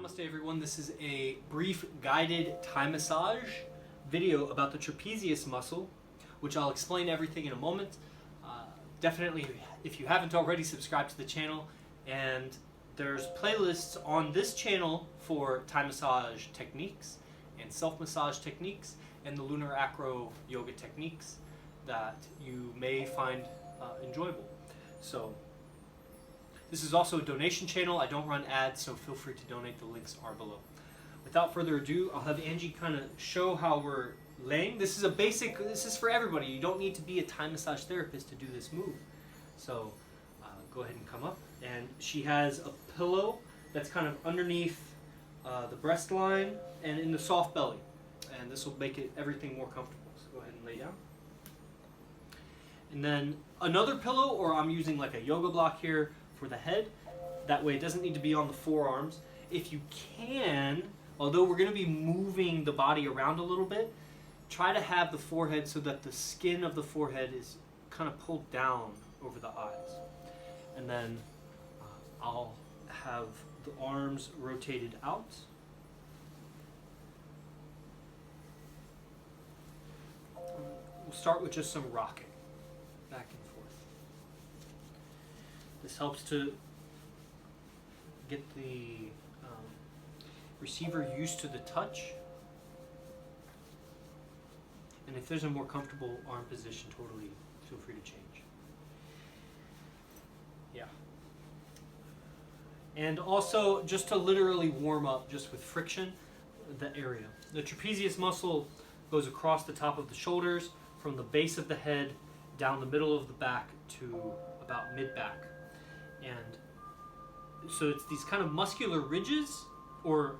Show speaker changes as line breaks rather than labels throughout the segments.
Namaste everyone, this is a brief guided Thai massage video about the trapezius muscle, which I'll explain everything in a moment. Definitely, if you haven't already, subscribe to the channel, and there's playlists on this channel for Thai massage techniques and self-massage techniques and the lunar acro yoga techniques that you may find enjoyable. So this is also a donation channel. I don't run ads, so feel free to donate. The links are below. Without further ado, I'll have Angie kind of show how we're laying. This is a basic, this is for everybody. You don't need to be a Thai massage therapist to do this move. So go ahead and come up. And she has a pillow that's kind of underneath the breast line and in the soft belly. And this will make it everything more comfortable. So go ahead and lay down. And then another pillow, or I'm using like a yoga block here for the head. That way it doesn't need to be on the forearms. If you can, although we're going to be moving the body around a little bit, try to have the forehead so that the skin of the forehead is kind of pulled down over the eyes. And then I'll have the arms rotated out. We'll start with just some rocking back and forth. This helps to get the receiver used to the touch. And if there's a more comfortable arm position, totally feel free to change. Yeah. And also, just to literally warm up, just with friction, the area. The trapezius muscle goes across the top of the shoulders, from the base of the head, down the middle of the back to about mid-back. And so it's these kind of muscular ridges or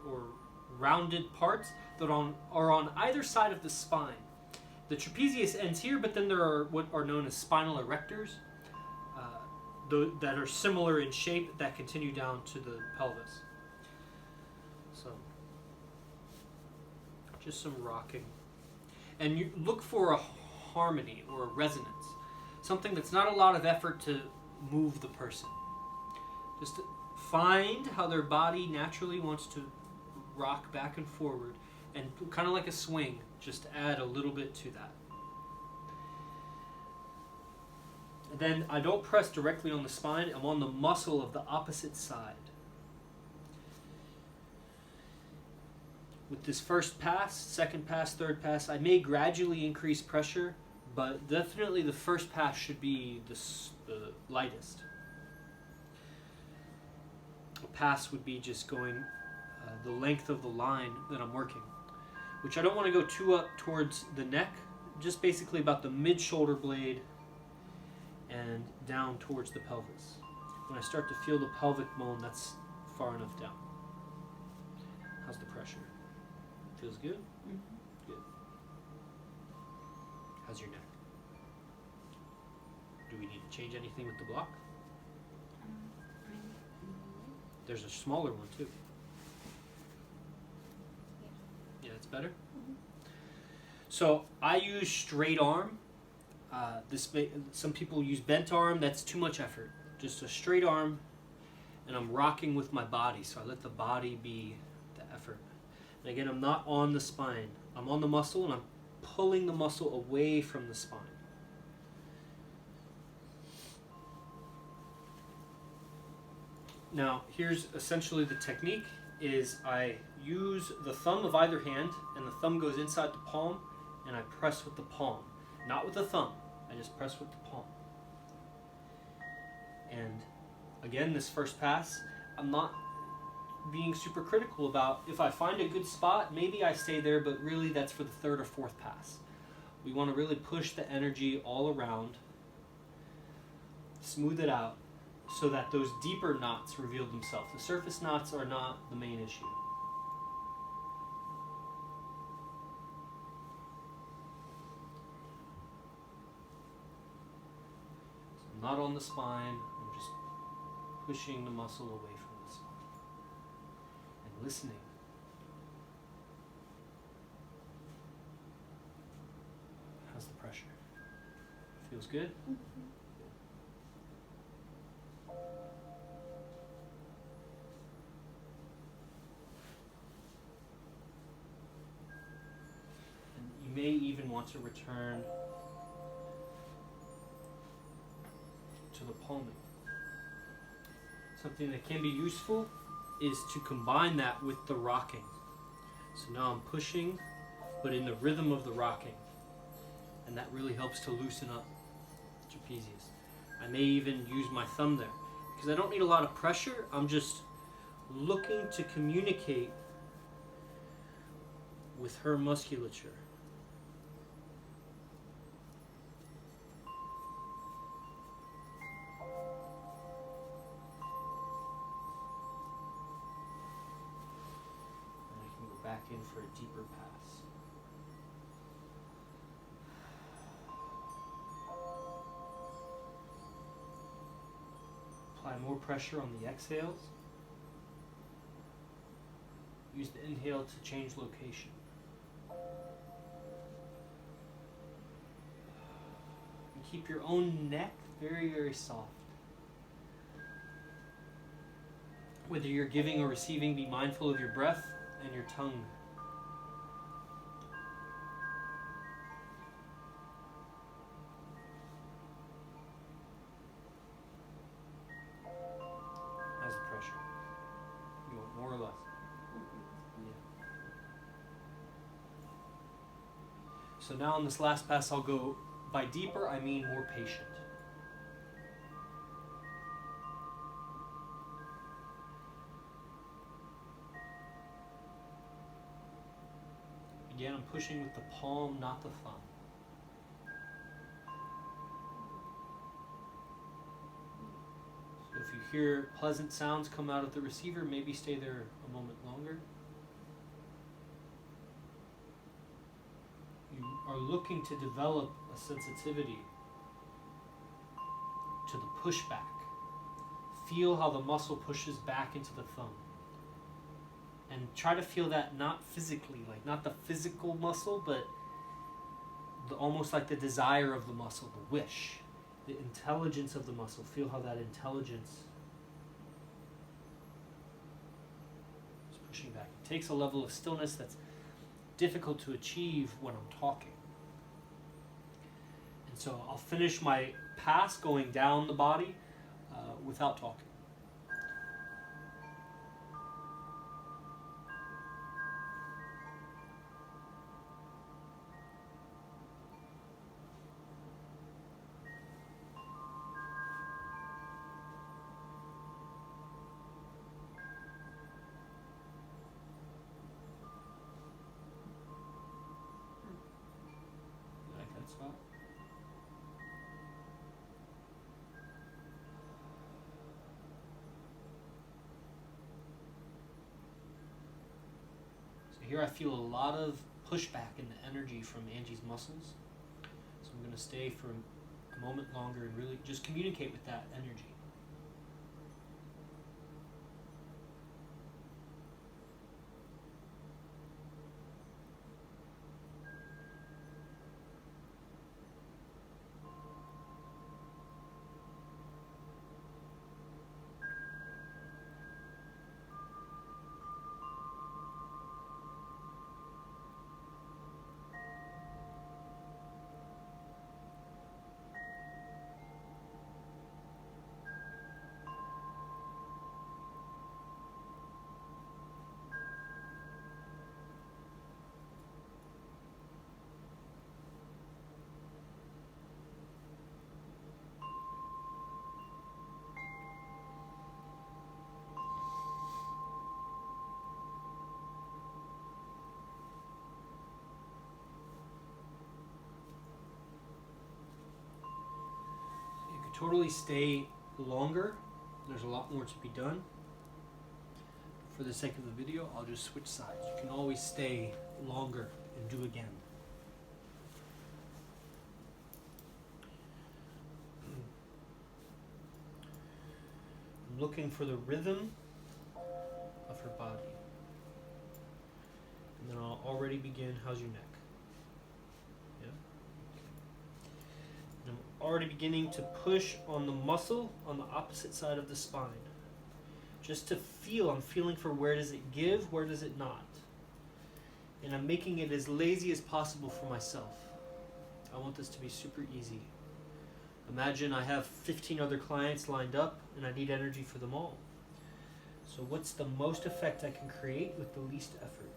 rounded parts that are on either side of the spine. The trapezius ends here, but then there are what are known as spinal erectors that are similar in shape that continue down to the pelvis. So just some rocking. And you look for a harmony or a resonance. Something that's not a lot of effort to move the person. Just to find how their body naturally wants to rock back and forward, and kind of like a swing, just add a little bit to that. And then I don't press directly on the spine, I'm on the muscle of the opposite side. With this first pass, second pass, third pass, I may gradually increase pressure, but definitely the first pass should be the lightest. A pass would be just going the length of the line that I'm working, which I don't want to go too up towards the neck, just basically about the mid-shoulder blade and down towards the pelvis. When I start to feel the pelvic bone, that's far enough down. How's the pressure? Feels good? Mm-hmm. Good. How's your neck? Do we need to change anything with the block? There's a smaller one too. Yeah, that's better? Mm-hmm. So I use straight arm. Some people use bent arm. That's too much effort. Just a straight arm, and I'm rocking with my body. So I let the body be the effort. And again, I'm not on the spine. I'm on the muscle, and I'm pulling the muscle away from the spine. Now, here's essentially the technique, is I use the thumb of either hand, and the thumb goes inside the palm, and I press with the palm. Not with the thumb, I just press with the palm. And again, this first pass, I'm not being super critical about, if I find a good spot, maybe I stay there, but really that's for the third or fourth pass. We want to really push the energy all around, smooth it out, so that those deeper knots reveal themselves. The surface knots are not the main issue. So I'm not on the spine, I'm just pushing the muscle away from the spine and listening. How's the pressure? Feels good? Mm-hmm. want to return to the palming. Something that can be useful is to combine that with the rocking. So now I'm pushing, but in the rhythm of the rocking. And that really helps to loosen up trapezius. I may even use my thumb there, because I don't need a lot of pressure. I'm just looking to communicate with her musculature. And I can go back in for a deeper pass. Apply more pressure on the exhales. Use the inhale to change location. And keep your own neck very, very soft. Whether you're giving or receiving, be mindful of your breath and your tongue. How's the pressure? You want more or less? Yeah. So now on this last pass, I'll go, by deeper, I mean more patient. Again, I'm pushing with the palm, not the thumb. So if you hear pleasant sounds come out of the receiver, maybe stay there a moment longer. You are looking to develop a sensitivity to the pushback. Feel how the muscle pushes back into the thumb. And try to feel that not physically, like not the physical muscle, but almost like the desire of the muscle, the wish, the intelligence of the muscle. Feel how that intelligence is pushing back. It takes a level of stillness that's difficult to achieve when I'm talking. And so I'll finish my pass going down the body without talking. Spot. So here I feel a lot of pushback in the energy from Angie's muscles. So I'm going to stay for a moment longer and really just communicate with that energy. Totally stay longer. There's a lot more to be done. For the sake of the video, I'll just switch sides. You can always stay longer and do again. I'm looking for the rhythm of her body. And then I'll already begin. How's your neck? I'm already beginning to push on the muscle on the opposite side of the spine. Just to feel, I'm feeling for where does it give, where does it not. And I'm making it as lazy as possible for myself. I want this to be super easy. Imagine I have 15 other clients lined up and I need energy for them all. So what's the most effect I can create with the least effort?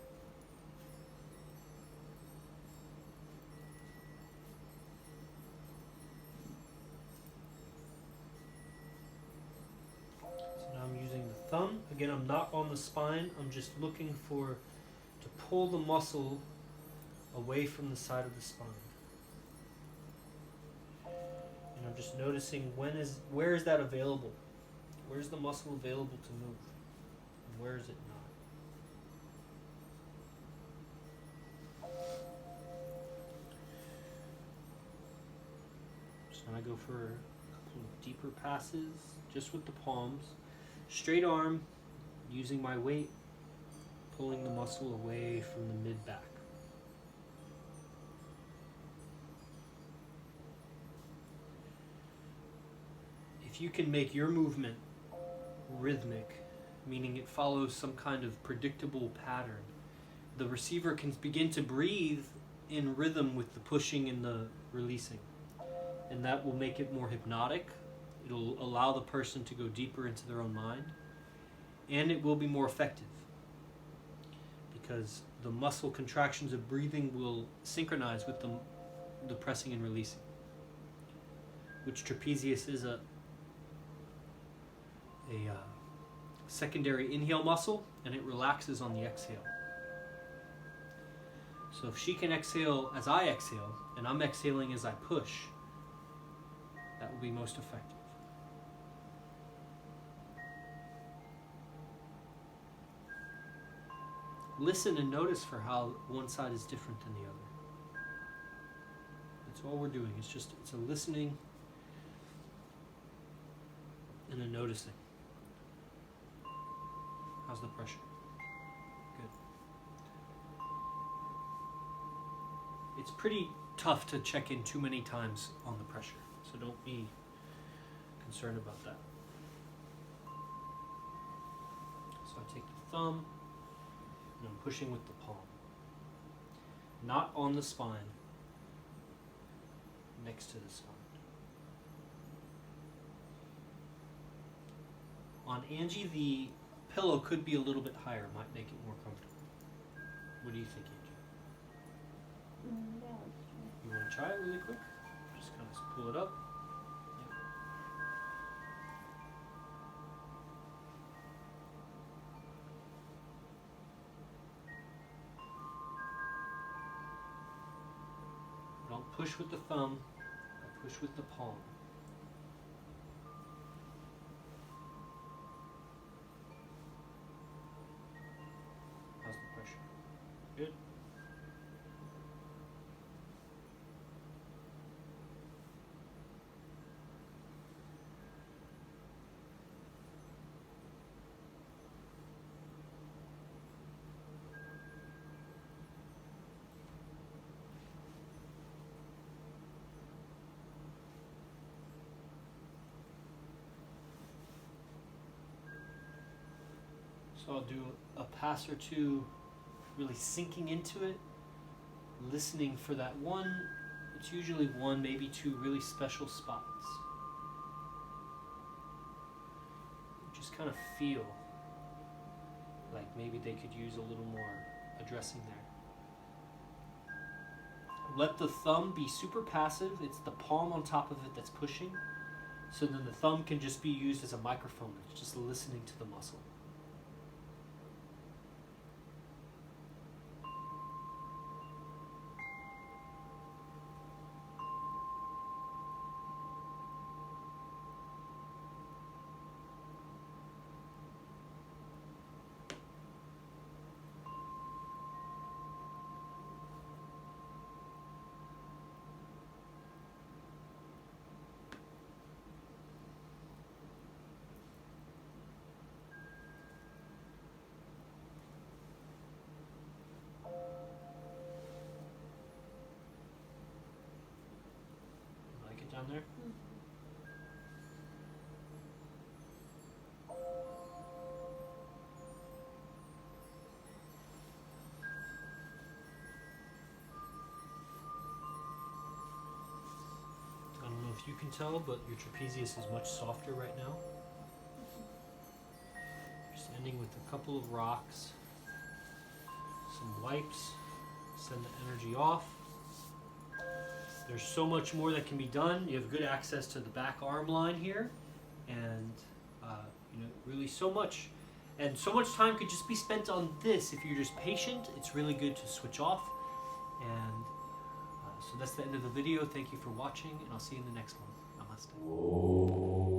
So now I'm using the thumb. Again, I'm not on the spine. I'm just looking to pull the muscle away from the side of the spine. And I'm just noticing where is that available? Where's the muscle available to move? And where is it not? So now I go for a couple of deeper passes, just with the palms. Straight arm, using my weight, pulling the muscle away from the mid-back. If you can make your movement rhythmic, meaning it follows some kind of predictable pattern, the receiver can begin to breathe in rhythm with the pushing and the releasing. And that will make it more hypnotic. It'll allow the person to go deeper into their own mind. And it will be more effective, because the muscle contractions of breathing will synchronize with the pressing and releasing, which trapezius is a secondary inhale muscle, and it relaxes on the exhale. So if she can exhale as I exhale, and I'm exhaling as I push, that will be most effective. Listen and notice for how one side is different than the other. That's all we're doing. It's a listening and a noticing. How's the pressure? Good. It's pretty tough to check in too many times on the pressure, so don't be concerned about that. So I take the thumb and I'm pushing with the palm. Not on the spine, next to the spine. On Angie, the pillow could be a little bit higher, might make it more comfortable. What do you think, Angie?
Yeah, let's try.
You want to try it really quick? Just kind of pull it up. Yeah. Don't push with the thumb, I push with the palm. How's the pressure? Good. So I'll do a pass or two, really sinking into it, listening for that one. It's usually one, maybe two really special spots. Just kind of feel like maybe they could use a little more addressing there. Let the thumb be super passive. It's the palm on top of it that's pushing. So then the thumb can just be used as a microphone. It's just listening to the muscle. Down there. you can tell, but your trapezius is much softer right now. Just ending with a couple of rocks, some wipes, send the energy off. There's so much more that can be done. You have good access to the back arm line here, and really so much. And so much time could just be spent on this. If you're just patient, it's really good to switch off. And so that's the end of the video. Thank you for watching, and I'll see you in the next one. Namaste.